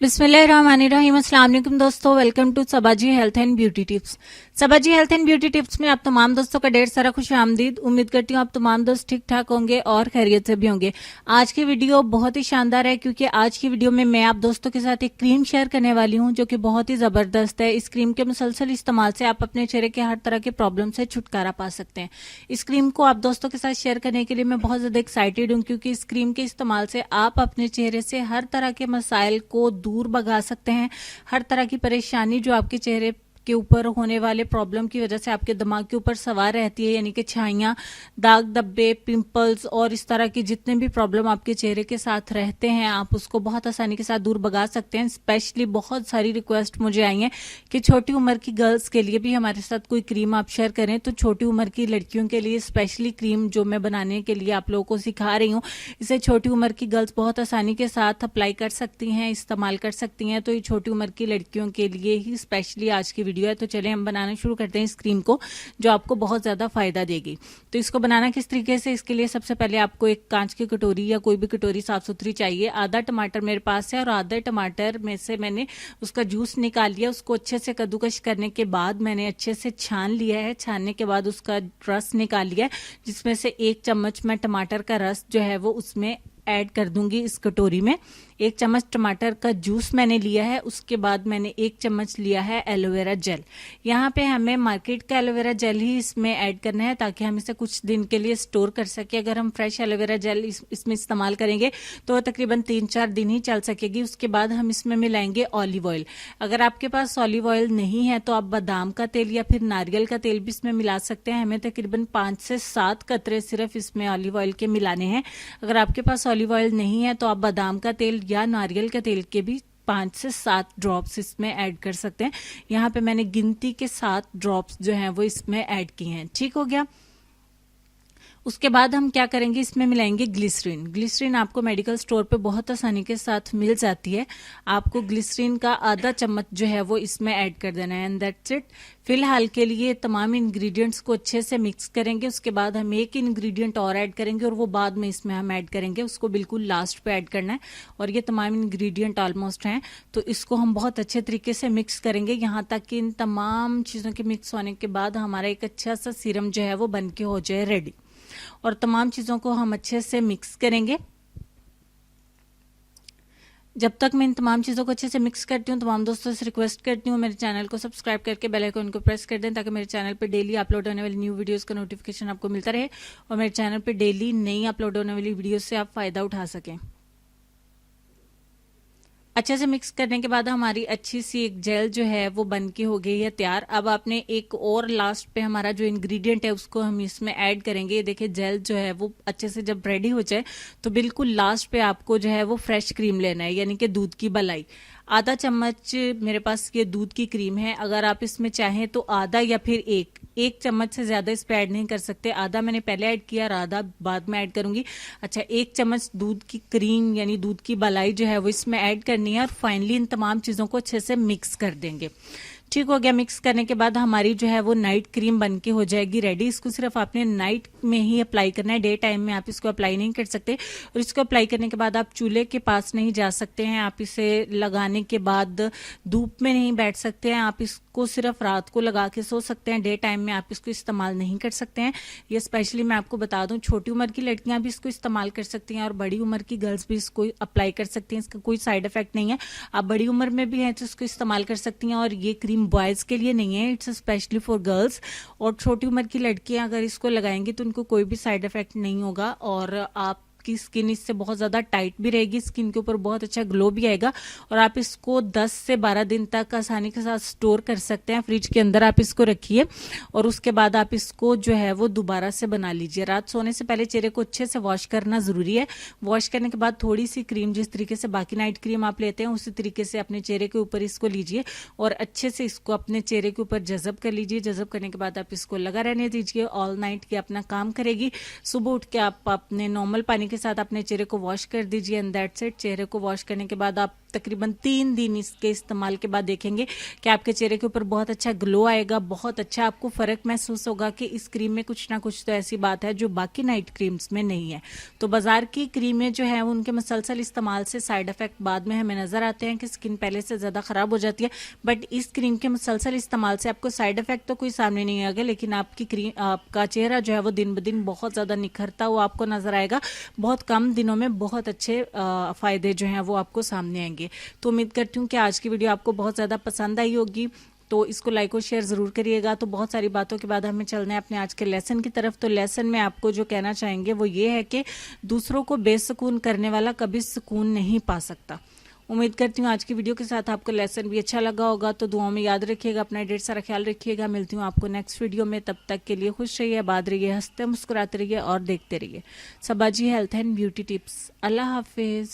बिस्मिल्लाहिर्रहमानिर्रहीम। अस्सलाम वालेकुम दोस्तों, welcome to Sabaji health and beauty tips. Sabaji health and beauty tips में आप तमाम दोस्तों का ढेर सारा खुश आमदीद। उम्मीद करती हूँ आप तमाम दोस्त ठीक ठाक होंगे और खैरियत से भी होंगे। आज की वीडियो बहुत ही शानदार है क्योंकि आज की वीडियो में मैं आप दोस्तों के साथ एक क्रीम शेयर करने वाली हूँ जो कि बहुत ही जबरदस्त है। इस क्रीम के मुसलसल इस्तेमाल से आप अपने चेहरे के हर तरह के प्रॉब्लम से छुटकारा पा सकते हैं। इस क्रीम को आप दोस्तों के साथ शेयर करने के लिए मैं बहुत ज्यादा एक्साइटेड हूँ क्योंकि इस क्रीम के इस्तेमाल से आप अपने चेहरे से हर तरह के मसाइल को दूर भगा सकते हैं। हर तरह की परेशानी जो आपके चेहरे के ऊपर होने वाले प्रॉब्लम की वजह से आपके दिमाग के ऊपर सवार रहती है, यानी कि छाइयां, दाग धब्बे, पिंपल्स और इस तरह की जितने भी प्रॉब्लम आपके चेहरे के साथ रहते हैं, आप उसको बहुत आसानी के साथ दूर भगा सकते हैं। स्पेशली बहुत सारी रिक्वेस्ट मुझे आई है कि छोटी उम्र की गर्ल्स के लिए भी हमारे साथ कोई क्रीम आप शेयर करें। तो छोटी उम्र की लड़कियों के लिए स्पेशली क्रीम जो मैं बनाने के लिए आप लोगों को सिखा रही हूँ, इसे छोटी उम्र की गर्ल्स बहुत आसानी के साथ अप्लाई कर सकती हैं, इस्तेमाल कर सकती हैं। तो ये छोटी उम्र की लड़कियों के लिए ही स्पेशली आज की वीडियो है। तो चलिए हम बनाना शुरू करते हैं इस क्रीम को जो आपको बहुत ज्यादा फायदा देगी। तो इसको बनाना किस तरीके से, इसके लिए सबसे पहले आपको एक कांच की कटोरी या कोई भी कटोरी साफ सुथरी चाहिए। आधा टमाटर मेरे पास है और आधा टमाटर में से मैंने उसका जूस निकाल लिया। उसको अच्छे से कद्दूकश करने के बाद मैंने अच्छे से छान लिया है। छानने के बाद उसका रस निकाल लिया है, जिसमें से 1 चम्मच मैं टमाटर का रस जो है वो उसमें ऐड कर दूंगी इस कटोरी में। 1 चम्मच टमाटर का जूस मैंने लिया है। उसके बाद मैंने 1 चम्मच लिया है एलोवेरा जेल। यहाँ पे हमें मार्केट का एलोवेरा जेल ही इसमें ऐड करना है ताकि हम इसे कुछ दिन के लिए स्टोर कर सके। अगर हम फ्रेश एलोवेरा जेल इसमें इस्तेमाल करेंगे तो तकरीबन 3-4 दिन ही चल सकेगी। उसके बाद हम इसमें मिलाएंगे ऑलिव ऑयल। अगर आपके पास ऑलिव ऑयल नहीं है तो आप बादाम का तेल या फिर नारियल का तेल भी इसमें मिला सकते हैं। हमें तकरीबन 5 से 7 कतरे सिर्फ इसमें ऑलिव ऑयल के मिलाने हैं। अगर आपके पास ऑलिव ऑयल नहीं है तो आप बादाम का तेल या नारियल के तेल के भी 5 से 7 ड्रॉप्स इसमें ऐड कर सकते हैं। यहाँ पे मैंने गिनती के 7 ड्रॉप्स जो हैं वो इसमें ऐड किए हैं। ठीक हो गया। उसके बाद हम क्या करेंगे, इसमें मिलाएंगे ग्लिसरीन। ग्लिसरीन आपको मेडिकल स्टोर पे बहुत आसानी के साथ मिल जाती है। आपको ग्लिसरीन का आधा चम्मच जो है वो इसमें ऐड कर देना है एंड दैट्स इट। फिलहाल के लिए तमाम इंग्रेडिएंट्स को अच्छे से मिक्स करेंगे। उसके बाद हम एक इंग्रेडिएंट और ऐड करेंगे और वो बाद में इसमें हम ऐड करेंगे, उसको बिल्कुल लास्ट पे ऐड करना है। और ये तमाम इंग्रेडिएंट ऑलमोस्ट हैं, तो इसको हम बहुत अच्छे तरीके से मिक्स करेंगे यहाँ तक कि इन तमाम चीज़ों के मिक्स होने के बाद हमारा एक अच्छा सा सीरम जो है वो बन के हो जाए रेडी। और तमाम चीज़ों को हम अच्छे से मिक्स करेंगे। जब तक मैं इन तमाम चीज़ों को अच्छे से मिक्स करती हूँ, तमाम दोस्तों से रिक्वेस्ट करती हूँ मेरे चैनल को सब्सक्राइब करके बेल आइकन को प्रेस कर दें ताकि मेरे चैनल पे डेली अपलोड होने वाली न्यू वीडियोस का नोटिफिकेशन आपको मिलता रहे और मेरे चैनल पे डेली नई अपलोड होने वाली वीडियोस से आप फ़ायदा उठा सकें। अच्छे से मिक्स करने के बाद हमारी अच्छी सी एक जेल जो है वो बन के हो गई है तैयार। अब आपने एक और लास्ट पे हमारा जो इंग्रेडिएंट है उसको हम इसमें ऐड करेंगे। ये देखिए जेल जो है वो अच्छे से जब रेडी हो जाए तो बिल्कुल लास्ट पे आपको जो है वो फ्रेश क्रीम लेना है, यानी कि दूध की मलाई। आधा चम्मच मेरे पास ये दूध की क्रीम है। अगर आप इसमें चाहें तो आधा या फिर एक चम्मच से ज्यादा इस पे ऐड नहीं कर सकते। आधा मैंने पहले ऐड किया और आधा बाद में ऐड करूंगी। अच्छा, 1 चम्मच दूध की क्रीम यानी दूध की मलाई जो है वो इसमें ऐड करनी है और फाइनली इन तमाम चीजों को अच्छे से मिक्स कर देंगे। ठीक हो गया। मिक्स करने के बाद हमारी जो है वो नाइट क्रीम बनके हो जाएगी रेडी। इसको सिर्फ आपने नाइट में ही अप्लाई करना है, डे टाइम में आप इसको अप्लाई नहीं कर सकते। और इसको अप्लाई करने के बाद आप चूल्हे के पास नहीं जा सकते हैं। आप इसे लगाने के बाद धूप में नहीं बैठ सकते हैं। आप इसको सिर्फ रात को लगा के सो सकते हैं। डे टाइम में आप इसको इस्तेमाल नहीं कर सकते हैं। ये स्पेशली मैं आपको बता दूं, छोटी उम्र की लड़कियां भी इसको इस्तेमाल कर सकती हैं और बड़ी उम्र की गर्ल्स भी इसको अप्लाई कर सकती हैं। इसका कोई साइड इफेक्ट नहीं है। आप बड़ी उम्र में भी हैं तो इसको इस्तेमाल कर सकती हैं। और ये क्रीम बॉयज के लिए नहीं है, इट्स स्पेशली फॉर गर्ल्स। और छोटी उम्र की लड़कियां अगर इसको लगाएंगी तो उनको कोई भी साइड इफेक्ट नहीं होगा और आप की स्किन इससे बहुत ज्यादा टाइट भी रहेगी, स्किन के ऊपर बहुत अच्छा ग्लो भी आएगा। और आप इसको 10 से 12 दिन तक आसानी के साथ स्टोर कर सकते हैं। फ्रिज के अंदर आप इसको रखिए और उसके बाद आप इसको जो है वो दोबारा से बना लीजिए। रात सोने से पहले चेहरे को अच्छे से वॉश करना जरूरी है। वॉश करने के बाद थोड़ी सी क्रीम, जिस तरीके से बाकी नाइट क्रीम आप लेते हैं उसी तरीके से अपने चेहरे के ऊपर इसको लीजिए और अच्छे से इसको अपने चेहरे के ऊपर जज़ब कर लीजिए। जज़ब करने के बाद आप इसको लगा रहने दीजिए। ऑल नाइट के अपना काम करेगी। सुबह उठ के आप अपने नॉर्मल पानी के साथ अपने चेहरे को वॉश कर दीजिए एंड दैट्स इट। चेहरे को वॉश करने के बाद आप तकरीबन 3 दिन इसके इस्तेमाल के बाद देखेंगे कि आपके चेहरे के ऊपर बहुत अच्छा ग्लो आएगा, बहुत अच्छा आपको फर्क महसूस होगा कि इस क्रीम में कुछ ना कुछ तो ऐसी बात है जो बाकी नाइट क्रीम्स में नहीं है। तो बाजार की क्रीमें जो है उनके मुसलसल इस्तेमाल से साइड इफेक्ट बाद में हमें नजर आते हैं कि स्किन पहले से ज्यादा खराब हो जाती है, बट इस क्रीम के मुसलसल इस्तेमाल से आपको साइड इफेक्ट तो कोई सामने नहीं आएगा, लेकिन आपका चेहरा जो है वो दिन ब दिन बहुत ज्यादा निखरता हुआ आपको नजर आएगा। बहुत कम दिनों में बहुत अच्छे फायदे जो हैं वो आपको सामने आएंगे। तो उम्मीद करती हूँ कि आज की वीडियो आपको बहुत ज्यादा पसंद आई होगी, तो इसको लाइक और शेयर जरूर करिएगा। तो बहुत सारी बातों के बाद हमें चलना है अपने आज के लेसन की तरफ। तो लेसन में आपको जो कहना चाहेंगे वो ये है कि दूसरों को बेसुकून करने वाला कभी सुकून नहीं पा सकता। उम्मीद करती हूँ आज की वीडियो के साथ आपको लेसन भी अच्छा लगा होगा। तो दुआओं में याद रखिएगा, अपना ढेर सारा ख्याल रखिएगा। मिलती हूँ आपको नेक्स्ट वीडियो में, तब तक के लिए खुश रहिए, आबाद रहिए, हंसते मुस्कुराते रहिए और देखते रहिए Sabaji health and beauty tips. अल्लाह हाफिज।